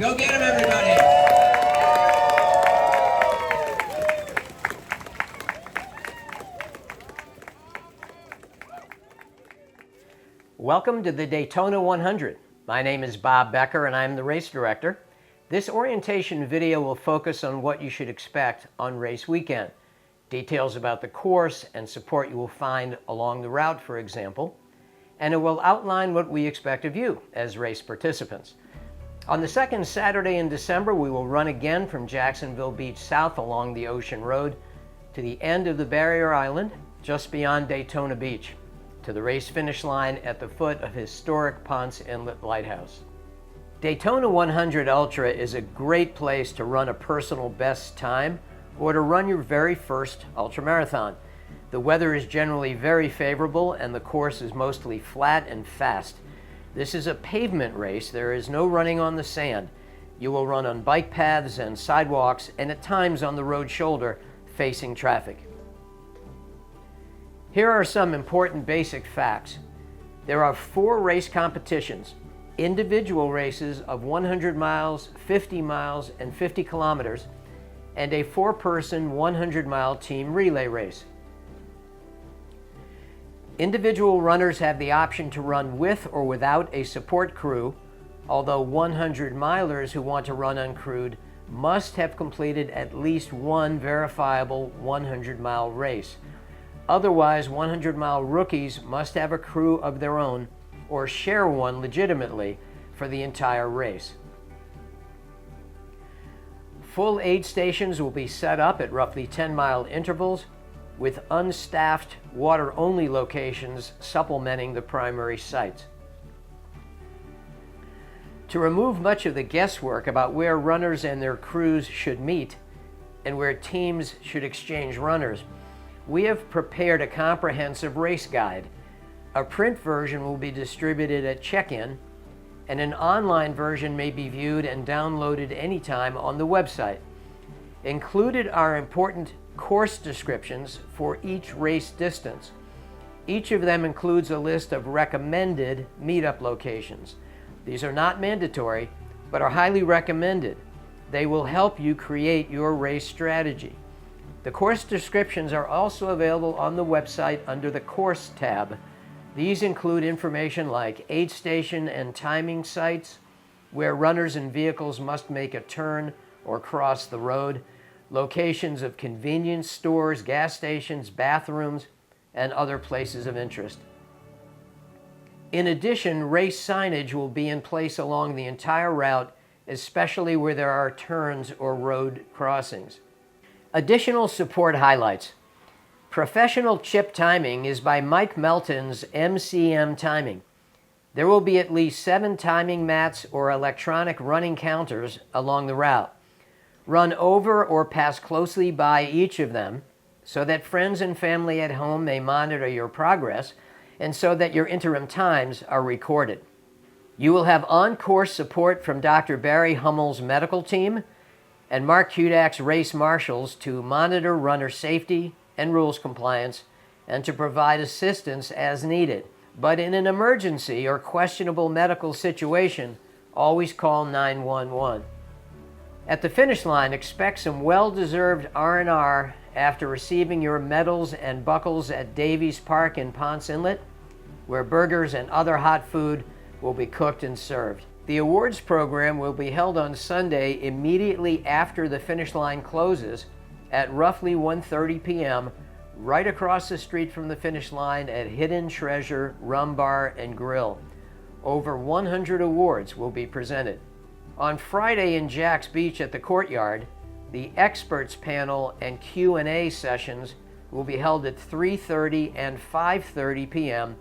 Go get him, everybody. Welcome to the Daytona 100. My name is Bob Becker and I'm the race director. This orientation video will focus on what you should expect on race weekend. Details about the course and support you will find along the route, for example. And it will outline what we expect of you as race participants. On the second Saturday in December, we will run again from Jacksonville Beach south along the Ocean Road to the end of the Barrier Island, just beyond Daytona Beach, to the race finish line at the foot of historic Ponce Inlet Lighthouse. Daytona 100 Ultra is a great place to run a personal best time or to run your very first ultramarathon. The weather is generally very favorable and the course is mostly flat and fast. This is a pavement race. There is no running on the sand. You will run on bike paths and sidewalks and at times on the road shoulder facing traffic. Here are some important basic facts. There are 4 race competitions, individual races of 100 miles, 50 miles, and 50 kilometers, and a 4-person 100-mile team relay race. Individual runners have the option to run with or without a support crew, although 100-milers who want to run uncrewed must have completed at least one verifiable 100-mile race. Otherwise, 100-mile rookies must have a crew of their own or share one legitimately for the entire race. Full aid stations will be set up at roughly 10-mile intervals, with unstaffed water-only locations supplementing the primary sites. To remove much of the guesswork about where runners and their crews should meet and where teams should exchange runners, we have prepared a comprehensive race guide. A print version will be distributed at check-in, and an online version may be viewed and downloaded anytime on the website. Included are important course descriptions for each race distance. Each of them includes a list of recommended meetup locations. These are not mandatory, but are highly recommended. They will help you create your race strategy. The course descriptions are also available on the website under the Course tab. These include information like aid station and timing sites, where runners and vehicles must make a turn or cross the road, locations of convenience stores, gas stations, bathrooms, and other places of interest. In addition, race signage will be in place along the entire route, especially where there are turns or road crossings. Additional support highlights. Professional chip timing is by Mike Melton's MCM Timing. There will be at least 7 timing mats or electronic running counters along the route. Run over or pass closely by each of them so that friends and family at home may monitor your progress and so that your interim times are recorded. You will have on-course support from Dr. Barry Hummel's medical team and Mark Hudak's race marshals to monitor runner safety and rules compliance and to provide assistance as needed. But in an emergency or questionable medical situation, always call 911. At the finish line, expect some well-deserved R&R after receiving your medals and buckles at Davies Park in Ponce Inlet, where burgers and other hot food will be cooked and served. The awards program will be held on Sunday immediately after the finish line closes at roughly 1:30 p.m. right across the street from the finish line at Hidden Treasure Rum Bar and Grill. Over 100 awards will be presented. On Friday in Jax Beach at the Courtyard, the experts panel and Q&A sessions will be held at 3:30 and 5:30 p.m.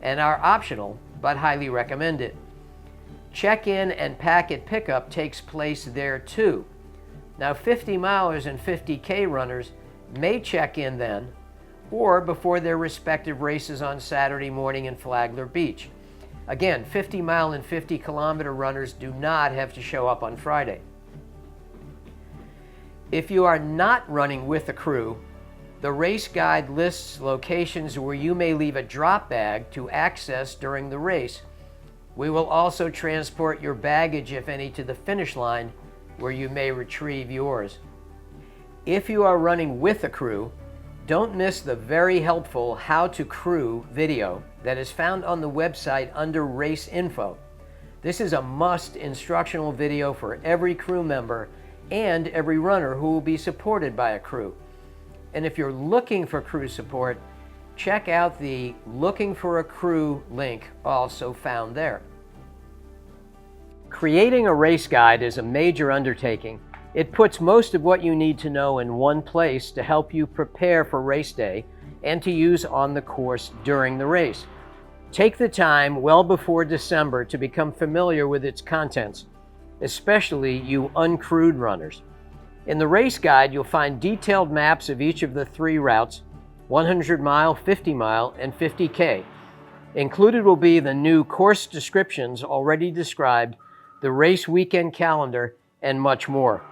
and are optional but highly recommended. Check-in and packet pickup takes place there too. Now 50 milers and 50K runners may check in then or before their respective races on Saturday morning in Flagler Beach. Again, 50-mile and 50-kilometer runners do not have to show up on Friday. If you are not running with a crew, the race guide lists locations where you may leave a drop bag to access during the race. We will also transport your baggage, if any, to the finish line where you may retrieve yours. If you are running with a crew, don't miss the very helpful How to Crew video that is found on the website under Race Info. This is a must instructional video for every crew member and every runner who will be supported by a crew. And if you're looking for crew support, check out the Looking for a Crew link also found there. Creating a race guide is a major undertaking. It puts most of what you need to know in one place to help you prepare for race day and to use on the course during the race. Take the time well before December to become familiar with its contents, especially you uncrewed runners. In the race guide, you'll find detailed maps of each of the 3 routes, 100 mile, 50 mile, and 50K. Included will be the new course descriptions already described, the race weekend calendar, and much more.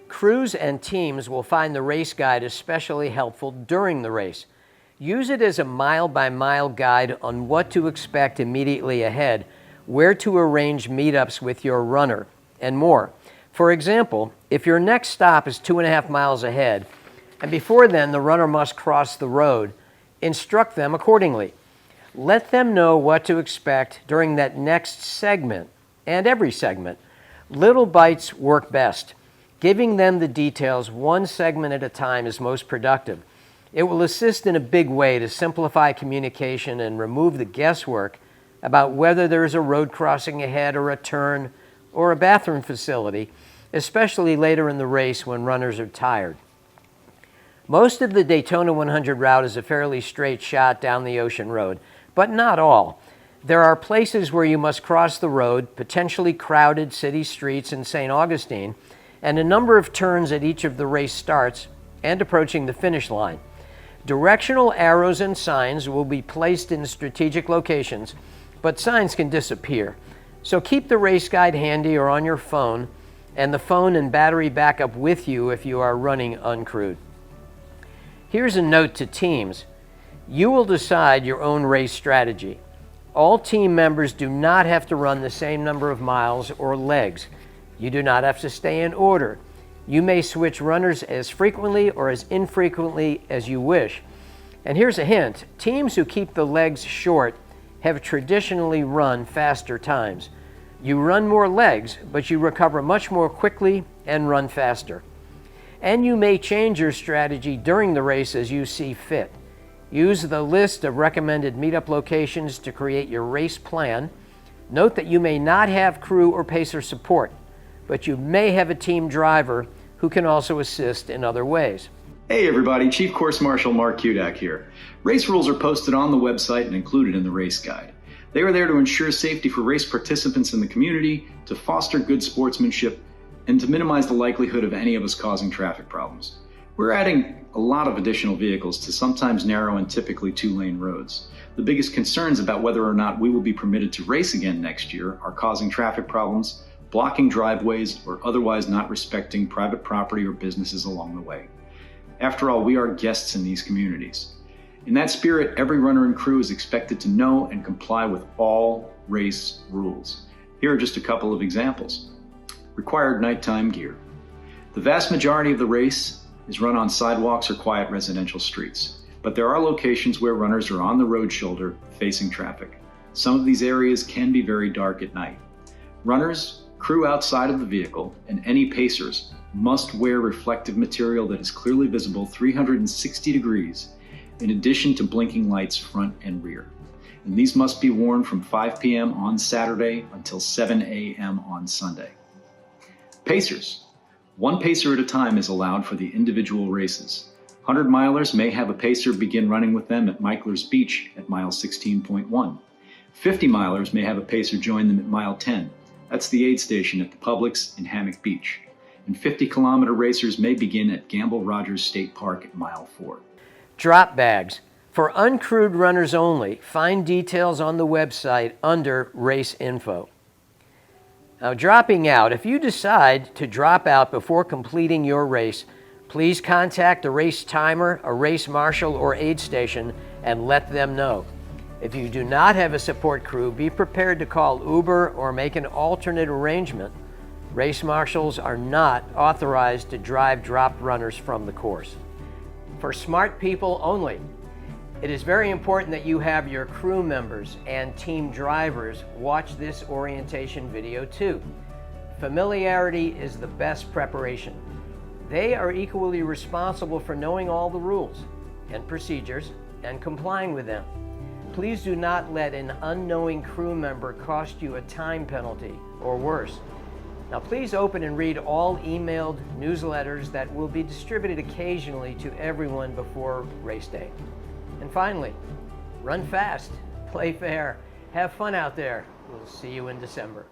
Crews and teams will find the race guide especially helpful during the race. Use it as a mile-by-mile guide on what to expect immediately ahead, where to arrange meetups with your runner, and more. For example, if your next stop is 2.5 miles ahead, and before then the runner must cross the road, instruct them accordingly. Let them know what to expect during that next segment, and every segment. Little bites work best. Giving them the details one segment at a time is most productive. It will assist in a big way to simplify communication and remove the guesswork about whether there is a road crossing ahead or a turn or a bathroom facility, especially later in the race when runners are tired. Most of the Daytona 100 route is a fairly straight shot down the ocean road, but not all. There are places where you must cross the road, potentially crowded city streets in St. Augustine, and a number of turns at each of the race starts and approaching the finish line. Directional arrows and signs will be placed in strategic locations, but signs can disappear. So keep the race guide handy or on your phone, and the phone and battery backup with you if you are running uncrewed. Here's a note to teams. You will decide your own race strategy. All team members do not have to run the same number of miles or legs. You do not have to stay in order. You may switch runners as frequently or as infrequently as you wish. And here's a hint. Teams who keep the legs short have traditionally run faster times. You run more legs, but you recover much more quickly and run faster. And you may change your strategy during the race as you see fit. Use the list of recommended meetup locations to create your race plan. Note that you may not have crew or pacer support, but you may have a team driver who can also assist in other ways. Hey everybody, Chief Course Marshal Mark Kudak here. Race rules are posted on the website and included in the race guide. They are there to ensure safety for race participants in the community, to foster good sportsmanship, and to minimize the likelihood of any of us causing traffic problems. We're adding a lot of additional vehicles to sometimes narrow and typically 2-lane roads. The biggest concerns about whether or not we will be permitted to race again next year are causing traffic problems, blocking driveways, or otherwise not respecting private property or businesses along the way. After all, we are guests in these communities. In that spirit, every runner and crew is expected to know and comply with all race rules. Here are just a couple of examples. Required nighttime gear. The vast majority of the race is run on sidewalks or quiet residential streets, but there are locations where runners are on the road shoulder facing traffic. Some of these areas can be very dark at night. Runners, crew outside of the vehicle, and any pacers must wear reflective material that is clearly visible 360 degrees, in addition to blinking lights front and rear. And these must be worn from 5 p.m. on Saturday until 7 a.m. on Sunday. Pacers. 1 pacer at a time is allowed for the individual races. 100-milers may have a pacer begin running with them at Michler's Beach at mile 16.1. 50-milers may have a pacer join them at mile 10. That's the aid station at the Publix in Hammock Beach. And 50-kilometer racers may begin at Gamble Rogers State Park at mile 4. Drop bags. For uncrewed runners only, find details on the website under Race Info. Now, dropping out. If you decide to drop out before completing your race, please contact a race timer, a race marshal, or aid station and let them know. If you do not have a support crew, be prepared to call Uber or make an alternate arrangement. Race marshals are not authorized to drive dropped runners from the course. For smart people only, it is very important that you have your crew members and team drivers watch this orientation video too. Familiarity is the best preparation. They are equally responsible for knowing all the rules and procedures and complying with them. Please do not let an unknowing crew member cost you a time penalty or worse. Now please open and read all emailed newsletters that will be distributed occasionally to everyone before race day. And finally, run fast, play fair, have fun out there. We'll see you in December.